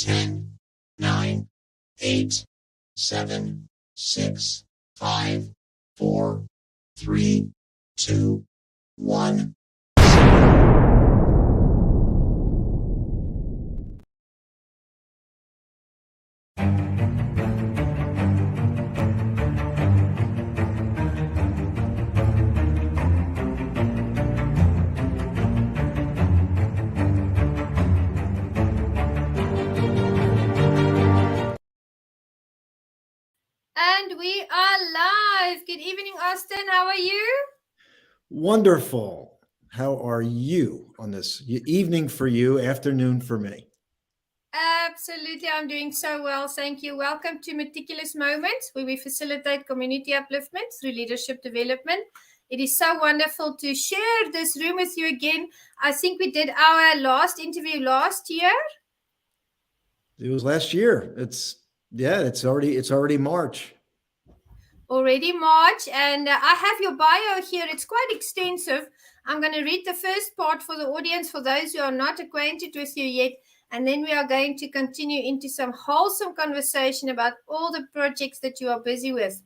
10, 9, 8, 7, 6, 5, 4, 3, 2, 1. And we are live. Good evening, Austin. How are you? Wonderful. How are you on this evening for you, afternoon for me? Absolutely. I'm doing so well. Thank you. Welcome to Meticulous Moments, where we facilitate community upliftment through leadership development. It is so wonderful to share this room with you again. I think we did our last interview last year. It was last year. It's already March. Already March, and I have your bio here. It's quite extensive. I'm going to read the first part for the audience, for those who are not acquainted with you yet, and then we are going to continue into some wholesome conversation about all the projects that you are busy with.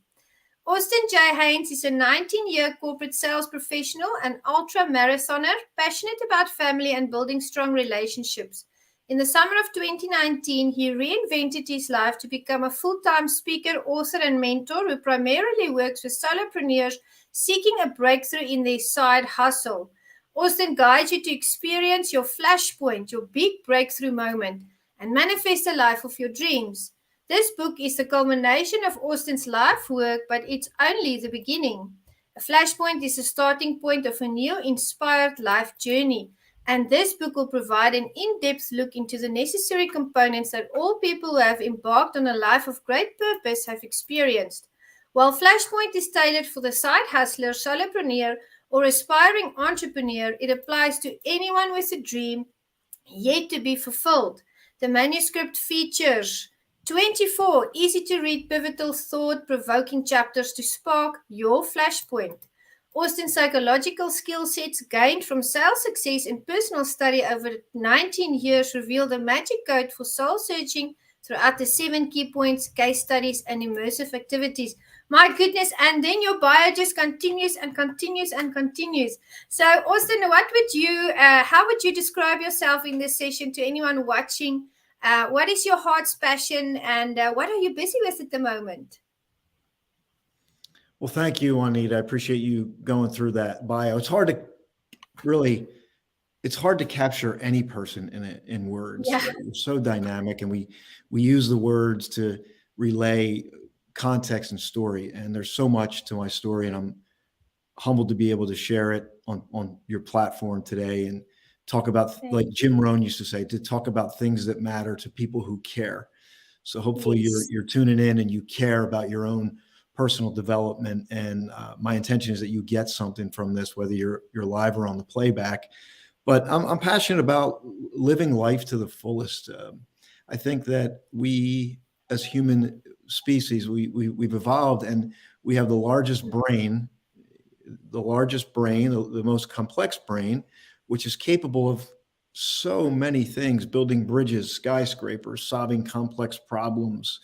Austin J Haines is a 19-year corporate sales professional and ultra marathoner, passionate about family and building strong relationships. In the summer of 2019, he reinvented his life to become a full-time speaker, author, and mentor who primarily works with solopreneurs seeking a breakthrough in their side hustle. Austin guides you to experience your flashpoint, your big breakthrough moment, and manifest the life of your dreams. This book is the culmination of Austin's life work, but it's only the beginning. A flashpoint is the starting point of a new inspired life journey. And this book will provide an in-depth look into the necessary components that all people who have embarked on a life of great purpose have experienced. While Flashpoint is tailored for the side hustler, solopreneur, or aspiring entrepreneur, it applies to anyone with a dream yet to be fulfilled. The manuscript features 24 easy-to-read, pivotal, thought-provoking chapters to spark your flashpoint. Austin's psychological skill sets gained from sales success and personal study over 19 years reveal the magic code for soul searching throughout the 7 key points, case studies, and immersive activities. My goodness, and then your bio just continues and continues and continues. So, Austin, how would you describe yourself in this session to anyone watching? What is your heart's passion, and what are you busy with at the moment? Well, thank you, Juanita. I appreciate you going through that bio. It's hard to capture any person in words. Yeah. We're so dynamic, and we use the words to relay context and story. And there's so much to my story, and I'm humbled to be able to share it on your platform today and talk about, like Jim Rohn used to say, to talk about things that matter to people who care. So hopefully you're tuning in and you care about your own personal development. And my intention is that you get something from this, whether you're live or on the playback. But I'm passionate about living life to the fullest. I think that we, as human species, we've evolved, and we have the largest brain, the most complex brain, which is capable of so many things: building bridges, skyscrapers, solving complex problems,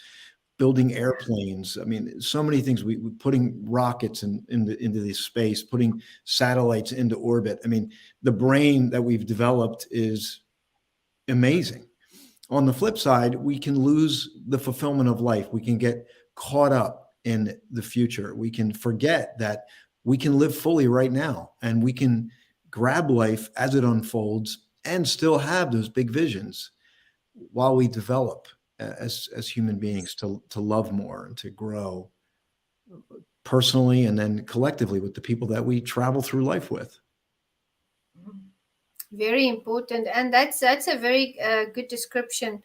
building airplanes. I mean, so many things. We putting rockets into this space, putting satellites into orbit. I mean, the brain that we've developed is amazing. On the flip side, we can lose the fulfillment of life. We can get caught up in the future. We can forget that we can live fully right now, and we can grab life as it unfolds and still have those big visions while we develop as human beings to love more and to grow personally and then collectively with the people that we travel through life with. Very important, and that's a very good description,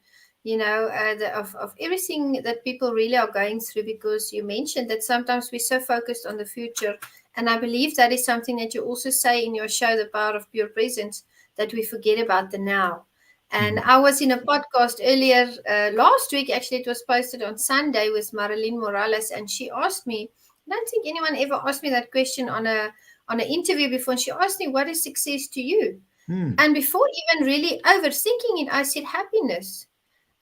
of everything that people really are going through, because you mentioned that sometimes we're so focused on the future, and I believe that is something that you also say in your show, The Power of Pure Presence, that we forget about the now. And I was in a podcast earlier last week, actually it was posted on Sunday, with Marilyn Morales, and she asked me, I don't think anyone ever asked me that question on an interview before, and she asked me, what is success to you? And before even really overthinking it, I said happiness.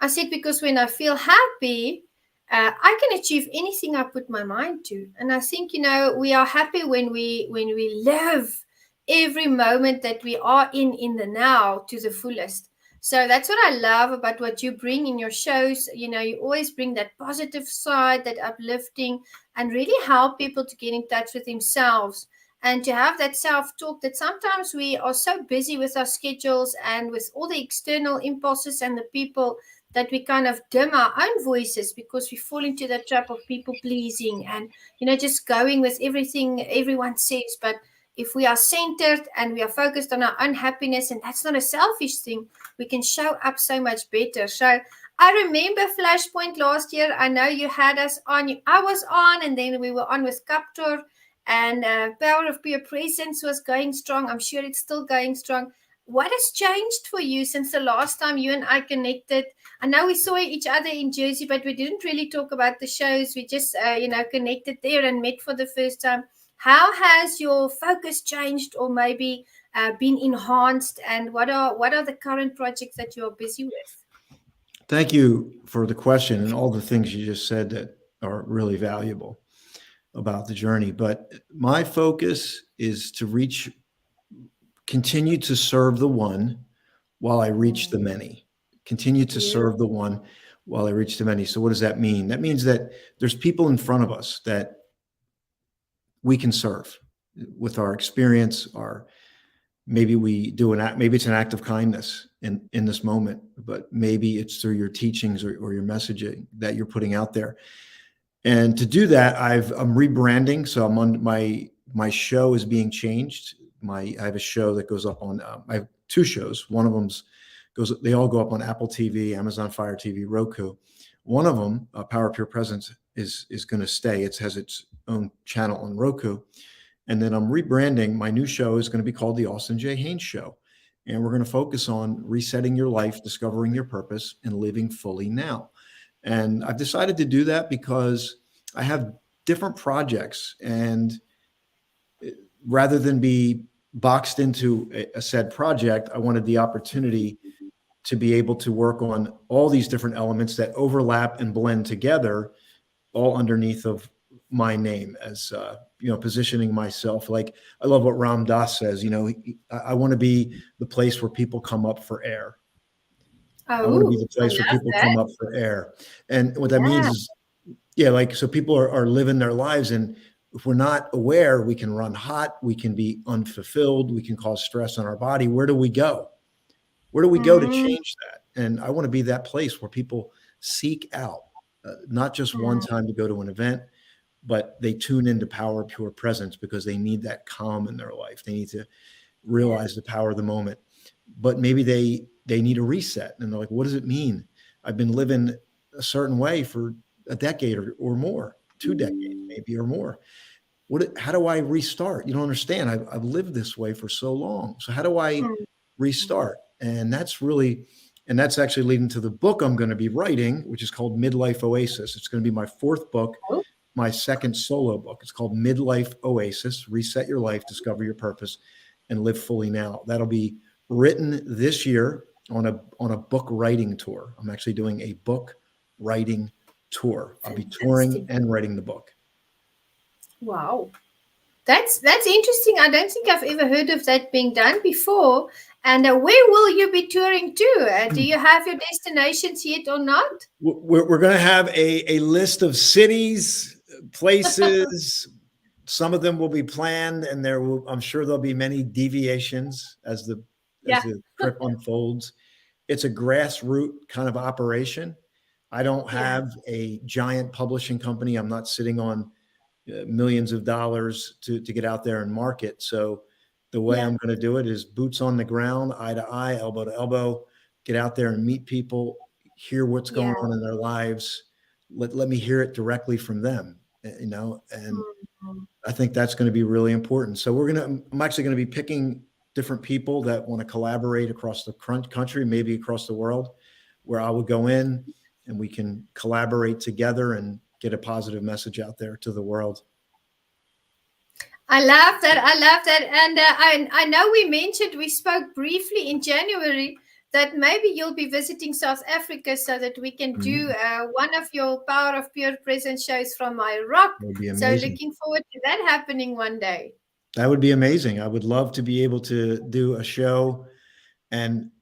I said, because when I feel happy, I can achieve anything I put my mind to. And I think, we are happy when we live every moment that we are in the now to the fullest. So that's what I love about what you bring in your shows. You always bring that positive side, that uplifting, and really help people to get in touch with themselves and to have that self-talk, that sometimes we are so busy with our schedules and with all the external impulses and the people, that we kind of dim our own voices because we fall into the trap of people pleasing and just going with everything everyone says. But if we are centered and we are focused on our own happiness, and that's not a selfish thing, we can show up so much better. So I remember Flashpoint last year. I know you had us on. I was on, and then we were on with Captor, and Power of Pure Presence was going strong. I'm sure it's still going strong. What has changed for you since the last time you and I connected? I know we saw each other in Jersey, but we didn't really talk about the shows. We just, connected there and met for the first time. How has your focus changed, or maybe been enhanced? And what are the current projects that you're busy with? Thank you for the question and all the things you just said that are really valuable about the journey. But my focus is to continue to serve the one while I reach the many. Continue to Yeah. serve the one while I reach the many. So what does that mean? That means that there's people in front of us that we can serve with our experience, maybe we do maybe it's an act of kindness in this moment, but maybe it's through your teachings or your messaging that you're putting out there. And to do that, I'm rebranding. So I'm on my show is being changed. I have a show that goes up on, I have two shows. One of them's they all go up on Apple TV, Amazon Fire TV, Roku. One of them, Power Pure Presence, is going to stay. It has its own channel on Roku. And then I'm rebranding. My new show is going to be called the Austin J Haines Show. And we're going to focus on resetting your life, discovering your purpose, and living fully now. And I've decided to do that because I have different projects. And rather than be boxed into a said project, I wanted the opportunity to be able to work on all these different elements that overlap and blend together, all underneath of my name as, positioning myself. Like, I love what Ram Dass says, I want to be the place where people come up for air. I want to be the I place where love people that. come up for air. And what that Yeah. means is, so people are living their lives. And if we're not aware, we can run hot, we can be unfulfilled, we can cause stress on our body. Where do we go? Where do we go to change that? And I want to be that place where people seek out, not just one time to go to an event, but they tune into Power Pure Presence because they need that calm in their life. They need to realize the power of the moment. But maybe they need a reset. And they're like, what does it mean? I've been living a certain way for a decade or more, 2 decades maybe or more. How do I restart? You don't understand. I've lived this way for so long. So how do I restart? And that's actually leading to the book I'm going to be writing, which is called Midlife Oasis. It's going to be my 4th book, my 2nd solo book. It's called Midlife Oasis: Reset Your Life, Discover Your Purpose, and Live Fully Now. That'll be written this year on a book writing tour. I'm actually doing a book writing tour. I'll be touring and writing the book. Wow. That's interesting. I don't think I've ever heard of that being done before. And where will you be touring to? Do you have your destinations yet or not? We're going to have a list of cities, places. Some of them will be planned, and I'm sure there'll be many deviations as the trip unfolds. It's a grassroots kind of operation. I don't have a giant publishing company. I'm not sitting on millions of dollars to get out there and market. So the way I'm going to do it is boots on the ground, eye to eye, elbow to elbow, get out there and meet people, hear what's going on in their lives. Let me hear it directly from them, and I think that's going to be really important. So I'm actually going to be picking different people that want to collaborate across the country, maybe across the world, where I would go in and we can collaborate together and get a positive message out there to the world. I love that. And I know we spoke briefly in January that maybe you'll be visiting South Africa so that we can do one of your Power of Pure Presence shows from my rock. That would be So amazing. looking forward to that happening one day. That would be amazing. I would love to be able to do a show. And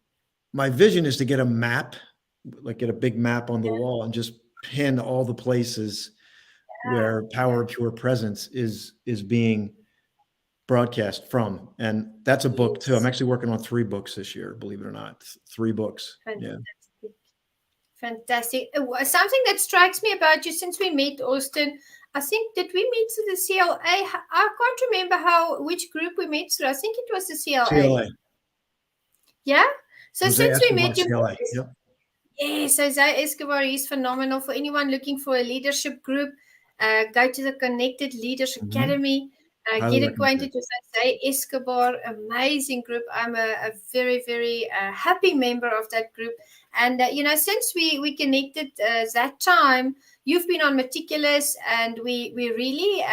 my vision is to get a map, like get a big map on the wall and just pin all the places where Power of Pure Presence is being broadcast from. And that's a book too. I'm actually working on 3 books this year, believe it or not. 3 books. Fantastic. Yeah. Fantastic. Something that strikes me about you since we met, Austin, I think, did we meet through the CLA? I can't remember which group we met through. I think it was the CLA. Yeah. So Jose since Escobar, we met you, CLA. Yep. Yes, Jose Escobar is phenomenal. For anyone looking for a leadership group, go to the Connected Leaders Academy. Get acquainted with Jose Escobar. Amazing group. I'm a very, very happy member of that group. And, since we connected that time, you've been on Meticulous, and we really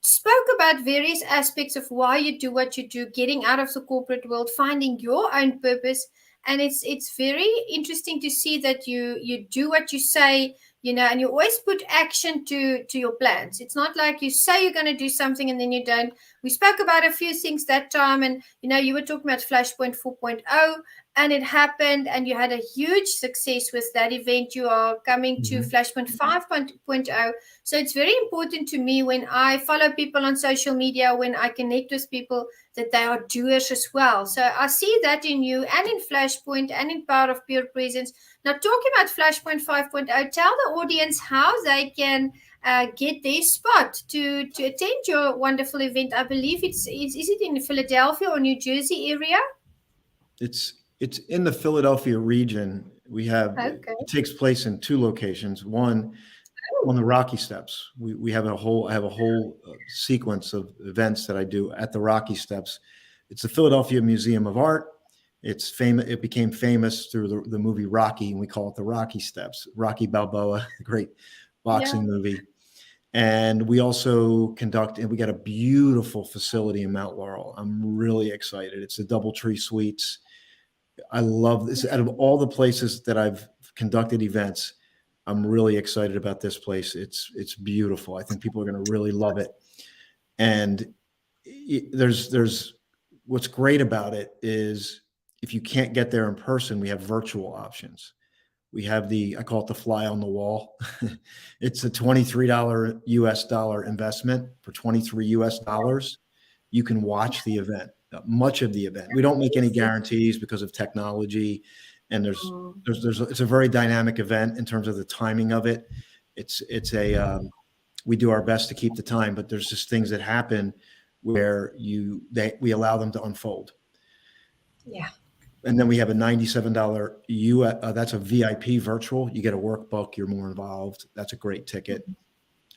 spoke about various aspects of why you do what you do, getting out of the corporate world, finding your own purpose. And it's very interesting to see that you do what you say, and you always put action to your plans. It's not like you say you're going to do something and then you don't. We spoke about a few things that time, and you were talking about Flashpoint 4.0, and it happened, and you had a huge success with that event. You are coming to Flashpoint 5.0. So it's very important to me when I follow people on social media, when I connect with people, that they are doers as well. So I see that in you and in Flashpoint and in Power of Pure Presence. Now, talking about Flashpoint 5.0, tell the audience how they can get their spot to attend your wonderful event. I believe is it in Philadelphia or New Jersey area? It's in the Philadelphia region. We have it takes place in 2 locations. One on the Rocky Steps. We have I have a whole sequence of events that I do at the Rocky Steps. It's the Philadelphia Museum of Art. It's famous. It became famous through the movie Rocky, and we call it the Rocky Steps. Rocky Balboa, the great boxing movie. And we also conduct, and we got a beautiful facility in Mount Laurel. I'm really excited. It's the DoubleTree Suites. I love this. Out of all the places that I've conducted events, I'm really excited about this place. It's beautiful. I think people are going to really love it. And there's what's great about it is if you can't get there in person, we have virtual options. We have I call it the fly on the wall. It's a $23 US dollar investment for $23 US dollars. You can watch the event, much of the event. We don't make any guarantees because of technology. And it's a very dynamic event in terms of the timing of it. We do our best to keep the time, but there's just things that happen where we allow them to unfold. Yeah. And then we have a $97 that's a VIP virtual. You get a workbook, you're more involved. That's a great ticket.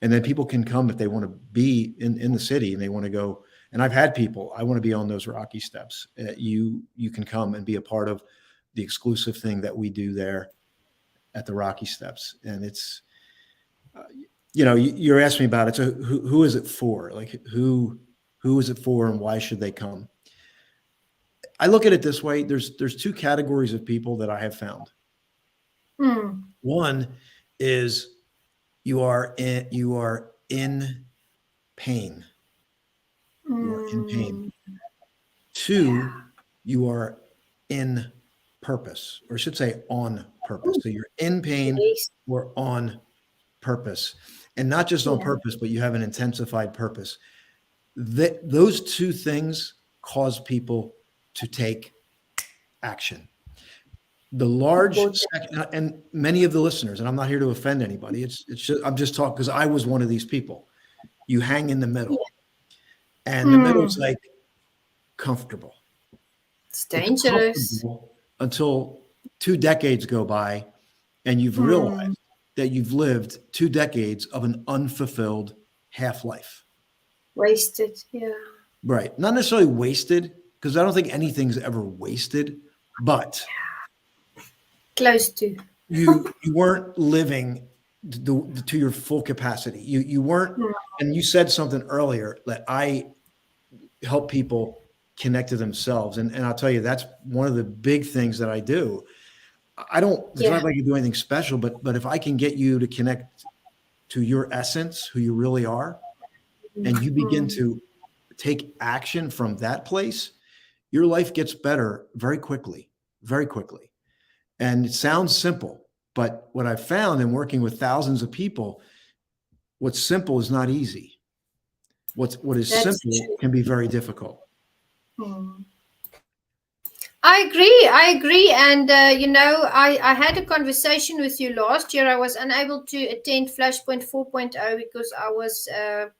And then people can come if they want to be in the city and they want to go. And I've had people, I want to be on those Rocky Steps. You can come and be a part of the exclusive thing that we do there at the Rocky Steps. And it's, you're asking me about it. So who is it for? Like who is it for and why should they come? I look at it this way. There's 2 categories of people that I have found. One is you are in pain. You are in pain. 2, you are in purpose, or I should say on purpose. So you're in pain or on purpose, and not just on purpose, but you have an intensified purpose. Those 2 things cause people to take action. The large and many of the listeners, and I'm not here to offend anybody. It's just, I'm just talking because I was one of these people. You hang in the middle, and the middle is like comfortable. It's dangerous until 2 decades go by, and you've realized that you've lived 2 decades of an unfulfilled half-life. Wasted, yeah. Right, not necessarily wasted, because I don't think anything's ever wasted, but close to. you weren't living to your full capacity. You weren't, and you said something earlier that I help people connect to themselves. And I'll tell you, that's one of the big things that I do. It's Yeah. not like you do anything special, but if I can get you to connect to your essence, who you really are, and you begin to take action from that place, your life gets better very quickly, very quickly. And it sounds simple, but what I've found in working with thousands of people, what's simple is not easy. What is That's simple true. can be very difficult. I agree. I agree. And, I had a conversation with you last year. I was unable to attend Flashpoint 4.0 because I was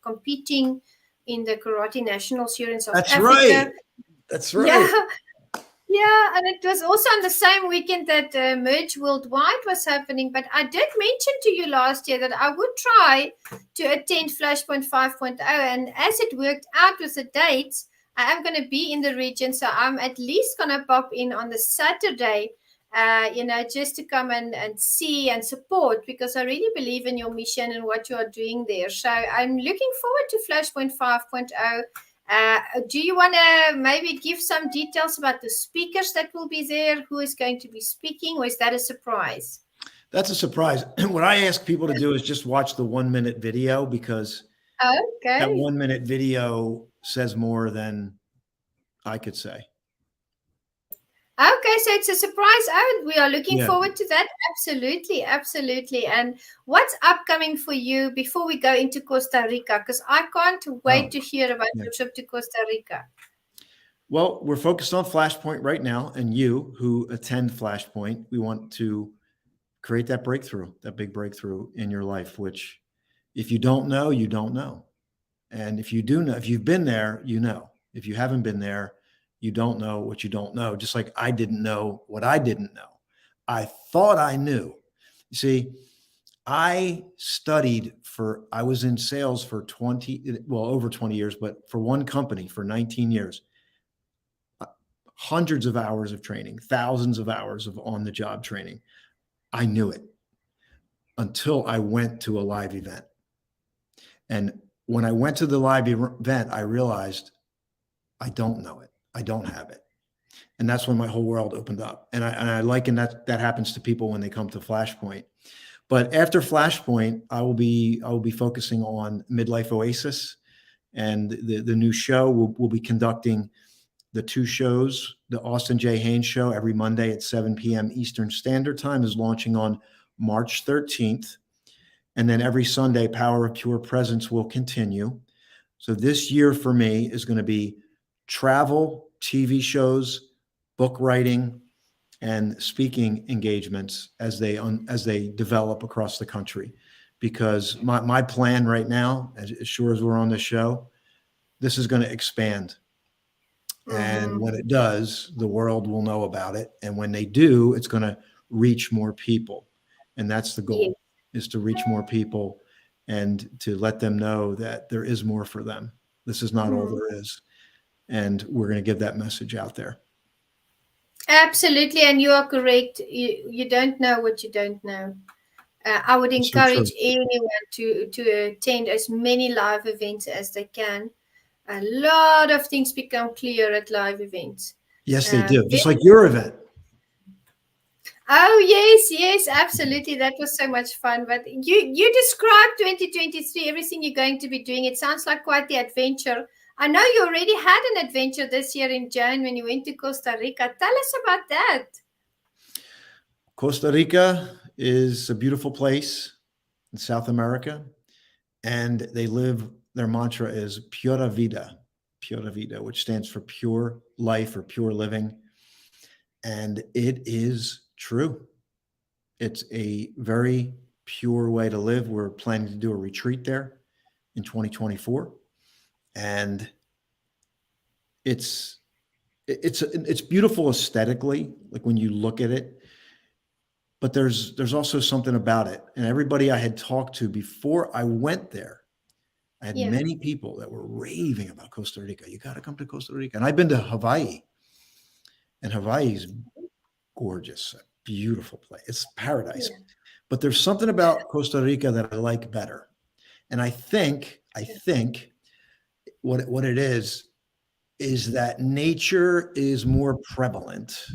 competing in the Karate Nationals here in South That's right. Africa. That's Yeah. right. Yeah. And it was also on the same weekend that Merge Worldwide was happening. But I did mention to you last year that I would try to attend Flashpoint 5.0. And as it worked out with the dates, I am going to be in the region, so I'm at least going to pop in on the Saturday, just to come and see and support, because I really believe in your mission and what you are doing there. So I'm looking forward to Flashpoint 5.0. Do you want to maybe give some details about the speakers that will be there, who is going to be speaking, or is that a surprise? That's a surprise. What I ask people to do is just watch the 1 minute video, because that Okay. 1 minute video says more than I could say. Okay, so it's a surprise. Oh, we are looking Yeah. forward to that. Absolutely, absolutely. And what's upcoming for you before we go into Costa Rica? Because I can't wait to hear about Yeah. your trip to Costa Rica. Well, we're focused on Flashpoint right now, and you who attend Flashpoint, we want to create that breakthrough, that big breakthrough in your life, which if you don't know, you don't know. And if you do know, if you've been there, you know. If you haven't been there, you don't know what you don't know. Just like I didn't know what I didn't know. I thought I knew. You see, I was in sales for over 20 years, but for one company for 19 years. Hundreds of hours of training, thousands of hours of on-the-job training. I knew it until I went to a live event. And when I went to the live event, I realized I don't know it. I don't have it. And that's when my whole world opened up. And I liken that happens to people when they come to Flashpoint. But after Flashpoint, I will be focusing on Midlife Oasis, and the new show. We'll be conducting the two shows. The Austin J Haines show every Monday at 7 p.m. Eastern Standard Time is launching on March 13th. And then every Sunday, Power of Pure Presence will continue. So this year for me is going to be travel, TV shows, book writing, and speaking engagements as they develop across the country. Because my plan right now, as sure as we're on the show, this is going to expand. And when it does, the world will know about it. And when they do, it's going to reach more people. And that's the goal, is to reach more people and to let them know that there is more for them. This is not all there is. And we're going to give that message out there. Absolutely. And you are correct. You don't know what you don't know. I would encourage anyone to attend as many live events as they can. A lot of things become clear at live events. Yes, they do. Just like your event. Oh, yes, absolutely. That was so much fun. But you described 2023, everything you're going to be doing. It sounds like quite the adventure. I know you already had an adventure this year in June when you went to Costa Rica. Tell us about that. Costa Rica is a beautiful place in South America, and their mantra is Pura Vida, which stands for pure life or pure living. And it is true. It's a very pure way to live. We're planning to do a retreat there in 2024. And it's beautiful aesthetically, like when you look at it. But there's also something about it. And everybody I had talked to before I went there, I had many people that were raving about Costa Rica. You got to come to Costa Rica. And I've been to Hawaii. And Hawaii is gorgeous, a beautiful place. It's paradise. Yeah. But there's something about Costa Rica that I like better. And I think what it is, is that nature is more prevalent,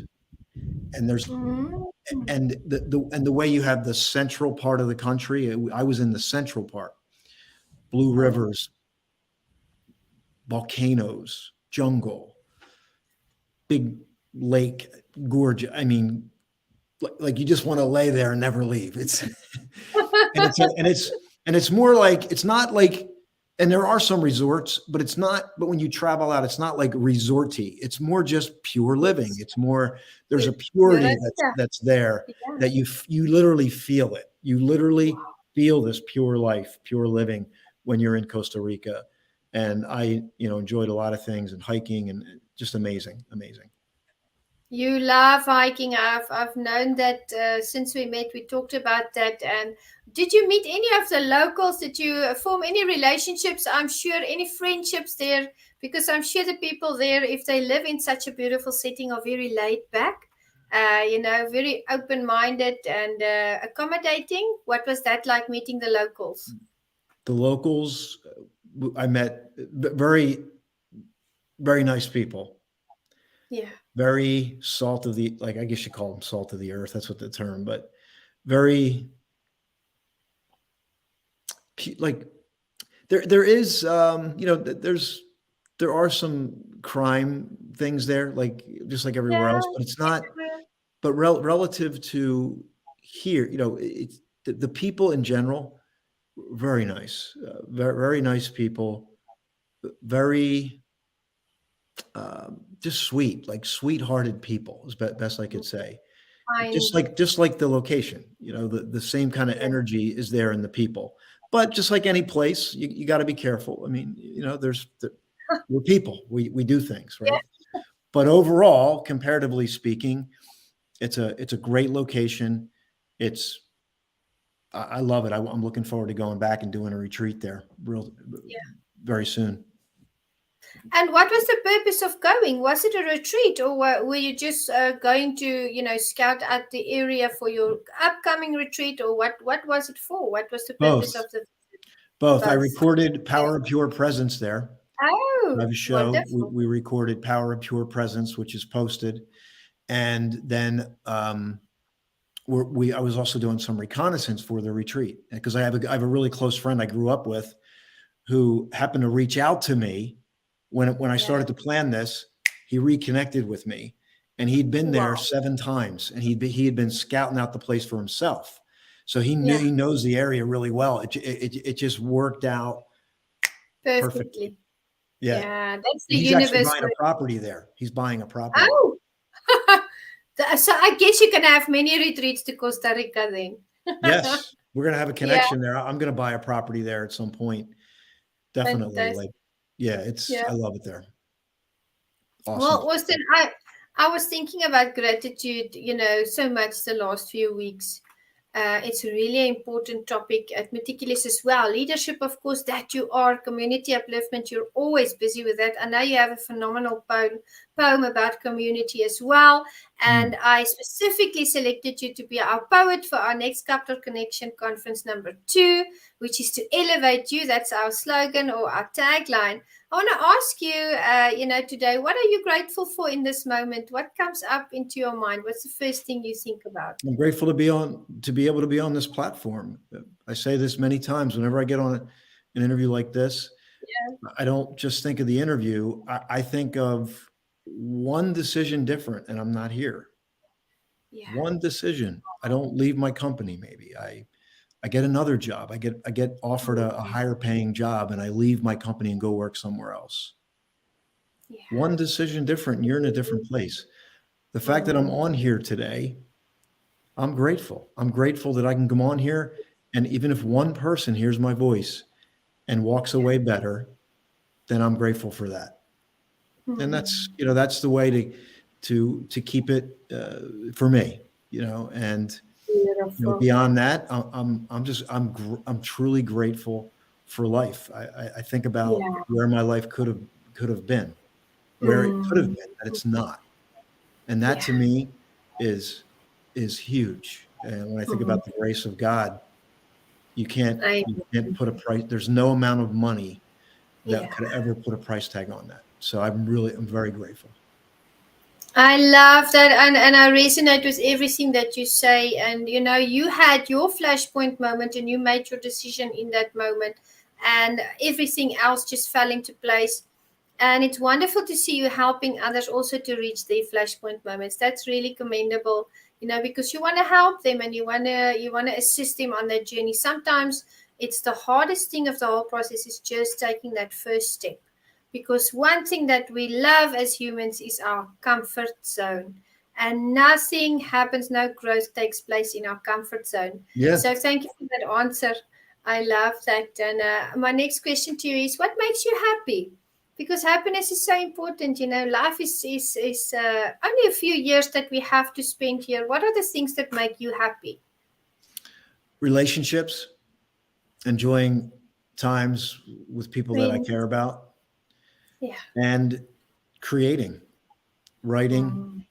and there's Mm. and the way you have the central part of the country. I was in the central part, blue rivers, volcanoes, jungle, big lake, gorge. I mean, like you just want to lay there and never leave. It's and it's more like, it's not like, and there are some resorts, but it's not, but when you travel out, it's not like resorty. It's more just pure living. Yes. It's more, there's a Yes. purity Eureka. that's there, Yeah. that you literally feel it. You literally feel this pure life, pure living when you're in Costa Rica. And I, enjoyed a lot of things, and hiking, and just amazing, amazing. You love hiking. I've known that since we met. We talked about that. And did you meet any of the locals? Did you form any relationships? I'm sure any friendships there, because I'm sure the people there, if they live in such a beautiful setting, are very laid back. Very open-minded and accommodating. What was that like meeting the locals? The locals, I met very, very nice people, Yeah. very salt of the, like, I guess you call them salt of the earth. That's what the term, but very, like, there is, there are some crime things there, like, just like everywhere Yeah. else, but it's not, but relative to here, it's the people in general, very nice, very, very nice people, very, just sweet, like sweethearted people is best I could say. Kind. Just like the location, the same kind of energy is there in the people. But just like any place, you got to be careful. I mean, we're people. We do things, right? But overall, comparatively speaking, it's a great location. It's I love it. I'm looking forward to going back and doing a retreat there very soon. And what was the purpose of going? Was it a retreat, or were you just going to, scout out the area for your upcoming retreat, or what was it for? What was the purpose Both, of the both. I bus? recorded Power of Pure Presence there. I Oh, have a show. wonderful. We recorded Power of Pure Presence, which is posted, and then I was also doing some reconnaissance for the retreat, because I have a really close friend I grew up with, who happened to reach out to me when I started to plan this. He reconnected with me, and he'd been there Wow. 7 times, and he had been scouting out the place for himself, so he Yeah, knows the area really well. It just worked out perfectly. perfectly. Yeah, Yeah, that's the and he's actually universe. buying a property there. He's buying a property. Oh, so I guess you can have many retreats to Costa Rica then. Yes, we're gonna have a Yeah, connection there. I'm gonna buy a property there at some point. Definitely. fantastic. Like, yeah, I Yeah. love it there. Awesome. Well, Austin, I was thinking about gratitude, so much the last few weeks. It's a really important topic at Meticulous as well. Leadership, of course, that you are, community upliftment, you're always busy with that. I know you have a phenomenal poem about community as well. And I specifically selected you to be our poet for our next Capital Connection Conference #2, which is to elevate you. That's our slogan or our tagline. I want to ask you, today, what are you grateful for in this moment? What comes up into your mind? What's the first thing you think about? I'm grateful to be able to be on this platform. I say this many times whenever I get on an interview like this. I don't just think of the interview. I think of one decision different, and I'm not here. Yeah. One decision. I don't leave my company. Maybe I get another job. I get offered a higher paying job, and I leave my company and go work somewhere else. Yeah. One decision different, and you're in a different place. The fact that I'm on here today, I'm grateful. I'm grateful that I can come on here, and even if one person hears my voice and walks away better, then I'm grateful for that. And that's the way to keep it for me, and Beautiful. beyond that, I'm truly grateful for life. I think about Yeah. where my life could have been, where it could have been, that it's not, and that Yeah. to me is huge. And when I think about the grace of God, you can't I, put a price. There's no amount of money that yeah. could ever put a price tag on that. So I'm very grateful. I love that, and I resonate with everything that you say. And you had your flashpoint moment, and you made your decision in that moment, and everything else just fell into place. And it's wonderful to see you helping others also to reach their flashpoint moments. That's really commendable, because you want to help them, and you want to assist them on their journey. Sometimes it's the hardest thing of the whole process is just taking that first step, because one thing that we love as humans is our comfort zone, and nothing happens, no growth takes place in our comfort zone. Yeah. So thank you for that answer. I love that. And my next question to you is, what makes you happy? Because happiness is so important. Life is only a few years that we have to spend here. What are the things that make you happy? Relationships, enjoying times with people that I Friends. care about, Yeah. and creating, writing, Mm.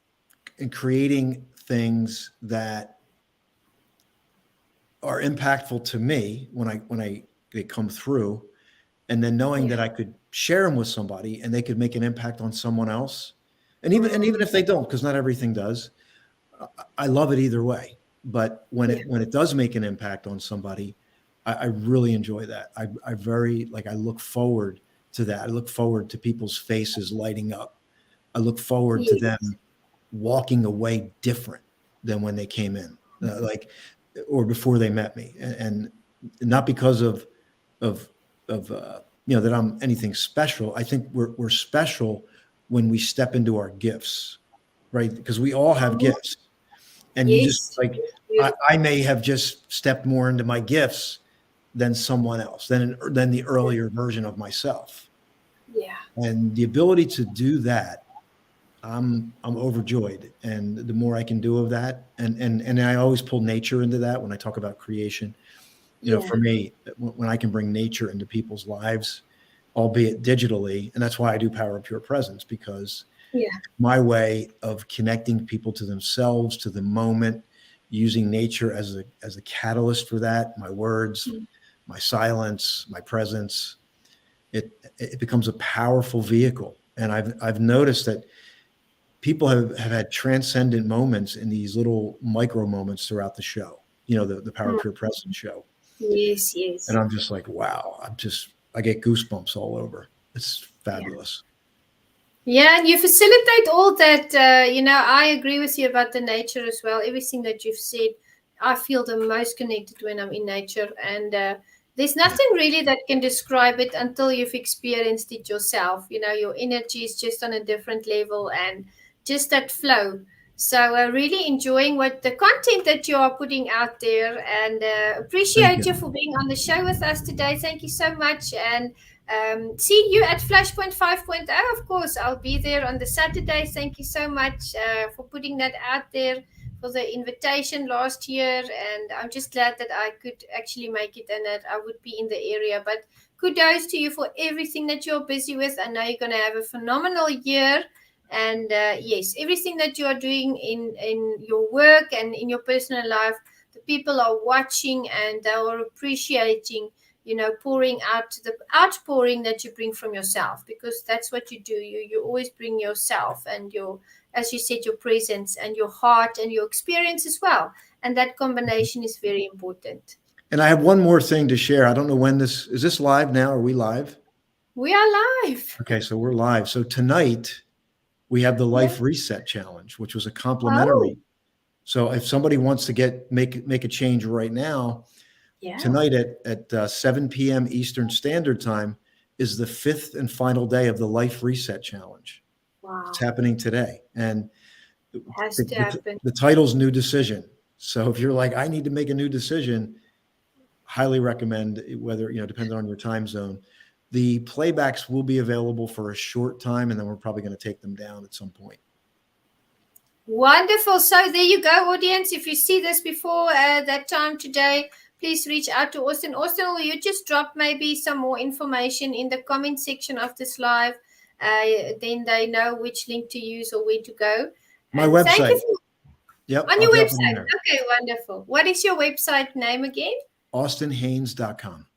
and creating things that are impactful to me when they come through, and then knowing Yeah. that I could share them with somebody and they could make an impact on someone else. And even Mm. if they don't, because not everything does, I love it either way. But when Yeah. it does make an impact on somebody, I really enjoy that. I very like I look forward to that. I look forward to people's faces lighting up. I look forward to them Yes. walking away different than when they came in, or before they met me, and not because of that I'm anything special. I think we're special when we step into our gifts, right? Because we all have Mhm. gifts, and you just Yes. like Beautiful. I may have just stepped more into my gifts than someone else, than the earlier version of myself, Yeah. and the ability to do that, I'm overjoyed. And the more I can do of that, and I always pull nature into that when I talk about creation. Yeah. For me, when I can bring nature into people's lives, albeit digitally, and that's why I do Power of Pure Presence, because Yeah. my way of connecting people to themselves, to the moment, using nature as a catalyst for that. My words, Mm. my silence, my presence. It becomes a powerful vehicle, and I've noticed that people have had transcendent moments in these little micro moments throughout the show. The Power of Mm. Pure Presence show, Yes. and Yes. I'm just like, wow. I get goosebumps all over. It's Yeah. fabulous. Yeah, and you facilitate all that. I agree with you about the nature as well. Everything that you've said, I feel the most connected when I'm in nature. And there's Yeah. nothing really that can describe it until you've experienced it yourself. Your energy is just on a different level, and just that flow. So, really enjoying what the content that you are putting out there, and Thank appreciate you. you for being on the show with us today. Thank you so much. And see you at Flashpoint 5.0. Of course, I'll be there on the Saturday. Thank you so much for putting that out there, for the invitation last year. And I'm just glad that I could actually make it and that I would be in the area. But kudos to you for everything that you're busy with. I know you're going to have a phenomenal year. And yes, everything that you are doing in your work and in your personal life, the people are watching and they are appreciating, pouring out the outpouring that you bring from yourself, because that's what you do. You always bring yourself and your, as you said, your presence and your heart and your experience as well. And that combination is very important. And I have one more thing to share. I don't know when this is. This live now? Are we live? We are live. Okay, so we're live. So tonight we have the Yeah. Life Reset Challenge, which was a Oh, complimentary. So if somebody wants to make a change right now, yeah. tonight at 7 p.m. Eastern Standard Time is the fifth and final day of the Life Reset Challenge. It's Wow. happening today, and Has the, to the, happen. the title's New Decision. So if you're like, I need to make a new decision, highly recommend, whether, depending on your time zone. The playbacks will be available for a short time, and then we're probably going to take them down at some point. Wonderful. So there you go, audience. If you see this before that time today, please reach out to Austin. Austin, will you just drop maybe some more information in the comment section of this live? Then they know which link to use or where to go. My And thank you website. for Yep, on I'll your drop it in website. there. Okay, wonderful. What is your website name again? AustinHaines.com.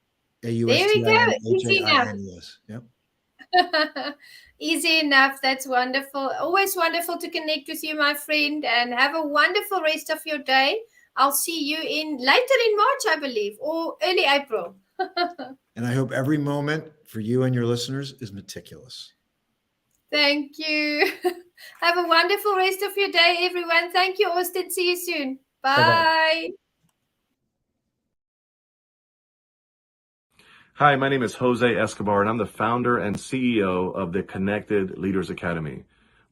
There we go. Easy enough. AustinHaines. Yep. Easy enough. That's wonderful. Always wonderful to connect with you, my friend, and have a wonderful rest of your day. I'll see you later in March, I believe, or early April. And I hope every moment for you and your listeners is meticulous. Thank you. Have a wonderful rest of your day, everyone. Thank you, Austin. See you soon. Bye. Bye-bye. Hi, my name is Jose Escobar, and I'm the founder and CEO of the Connected Leaders Academy.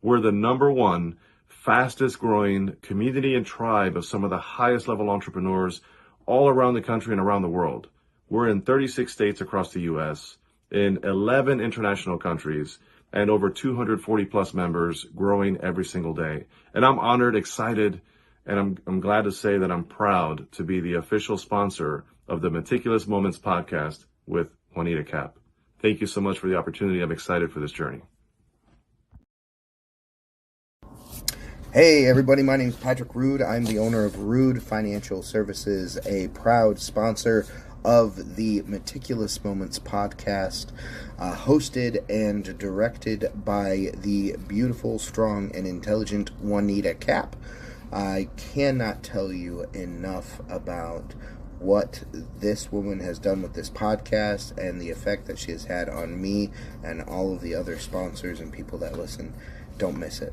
We're the #1 fastest growing community and tribe of some of the highest level entrepreneurs all around the country and around the world. We're in 36 states across the U.S., in 11 international countries, and over 240 plus members, growing every single day. And I'm honored, excited, and I'm glad to say that I'm proud to be the official sponsor of the Meticulous Moments podcast with Juanita Kapp. Thank you so much for the opportunity. I'm excited for this journey. Hey everybody, my name is Patrick Rude. I'm the owner of Rude Financial Services, a proud sponsor of the Meticulous Moments podcast, hosted and directed by the beautiful, strong, and intelligent Juanita Kapp. I cannot tell you enough about what this woman has done with this podcast and the effect that she has had on me and all of the other sponsors and people that listen. Don't miss it.